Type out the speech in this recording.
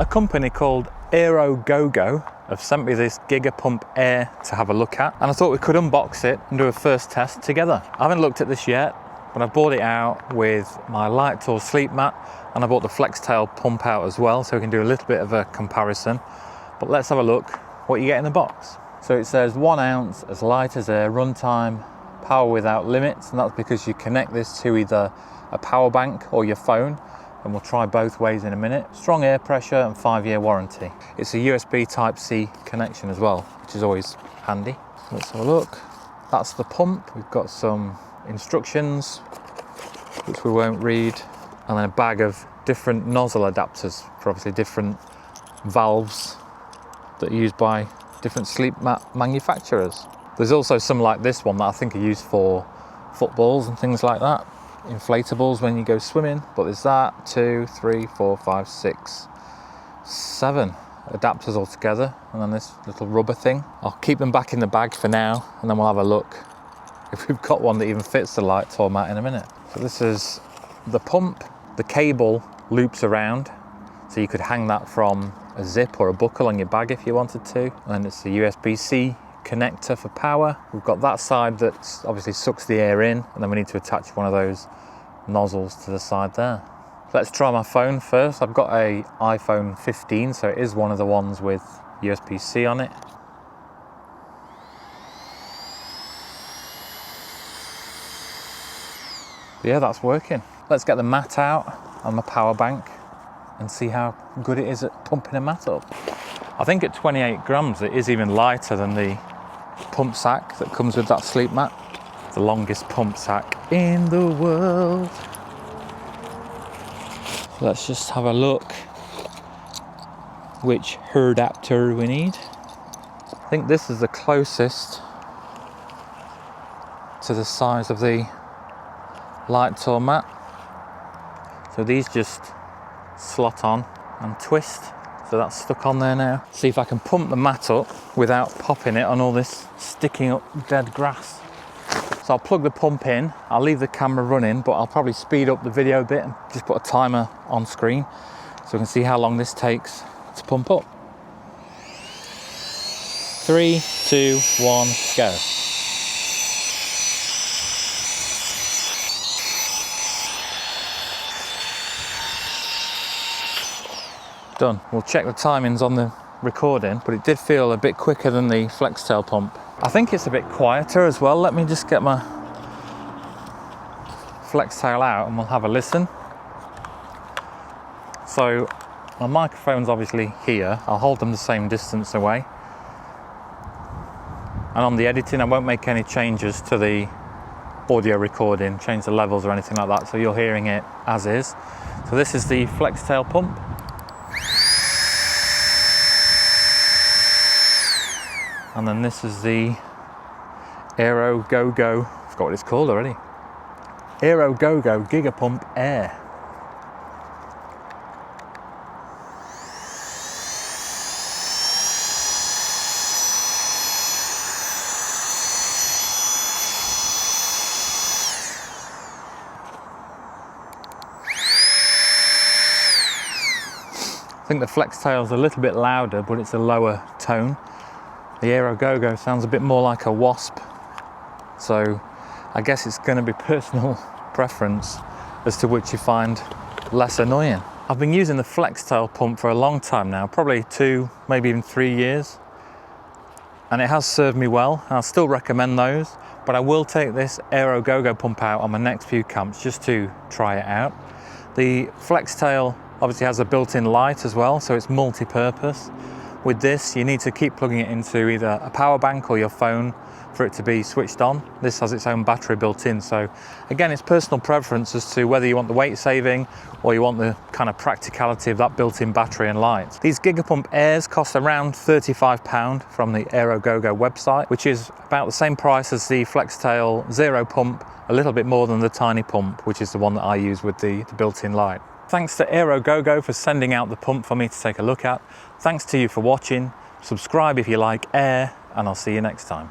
A company called Aerogogo have sent me this Giga Pump Air to have a look at, and I thought we could unbox it and do a first test together. I haven't looked at this yet, but I bought it out with my Light Tour sleep mat, and I bought the Flextail pump out as well, so we can do a little bit of a comparison. But let's have a look what you get in the box. So it says 1 ounce, as light as air, runtime, power without limits, and that's because you connect this to either a power bank or your phone, and we'll try both ways in a minute. Strong air pressure and 5-year warranty. It's a USB Type-C connection as well, which is always handy. Let's have a look. That's the pump. We've got some instructions, which we won't read, and then a bag of different nozzle adapters for obviously different valves that are used by different sleep mat manufacturers. There's also some like this one that I think are used for footballs and things like that, inflatables when you go swimming. But there's that, 2, 3, 4, 5, 6, 7 adapters altogether, and then this little rubber thing. I'll keep them back in the bag for now, and then we'll have a look if we've got one that even fits the Light Tour mat in a minute. So this is the pump. The cable loops around, so you could hang that from a zip or a buckle on your bag if you wanted to. And then it's the USB-C connector for power. We've got that side that obviously sucks the air in, and then we need to attach one of those nozzles to the side there. Let's try my phone first. I've got a iPhone 15, so it is one of the ones with USB-C on it. But yeah, that's working. Let's get the mat out and my power bank and see how good it is at pumping a mat up. I think at 28 grams it is even lighter than the pump sack that comes with that sleep mat. The longest pump sack in the world. So let's just have a look which adapter we need. I think this is the closest to the size of the Light Tour mat. So these just slot on and twist. So that's stuck on there now. See if I can pump the mat up without popping it on all this sticking up dead grass. So I'll plug the pump in, I'll leave the camera running, but I'll probably speed up the video a bit and just put a timer on screen so we can see how long this takes to pump up. 3, 2, 1, go. Done. We'll check the timings on the recording, but it did feel a bit quicker than the Flextail pump. I think it's a bit quieter as well. Let me just get my Flextail out and we'll have a listen. So my microphone's obviously here. I'll hold them the same distance away. And on the editing, I won't make any changes to the audio recording, change the levels or anything like that, so you're hearing it as is. So this is the Flextail pump. And then this is the Aerogogo, I forgot what it's called already. Aerogogo Giga Pump Air. I think the Flextail's a little bit louder, but it's a lower tone. The Aerogogo sounds a bit more like a wasp, so I guess it's going to be personal preference as to which you find less annoying. I've been using the Flextail pump for a long time now, probably 2, maybe even 3 years, and it has served me well, and I'll still recommend those, but I will take this Aerogogo pump out on my next few camps just to try it out. The Flextail obviously has a built-in light as well, so it's multi-purpose. With this, you need to keep plugging it into either a power bank or your phone for it to be switched on. This has its own battery built in, so again, it's personal preference as to whether you want the weight saving or you want the kind of practicality of that built-in battery and light. These Giga Pump Airs cost around £35 from the Aerogogo website, which is about the same price as the Flextail Zero pump, a little bit more than the Tiny Pump, which is the one that I use with the built-in light. Thanks to Aerogogo for sending out the pump for me to take a look at. Thanks to you for watching. Subscribe if you like air, and I'll see you next time.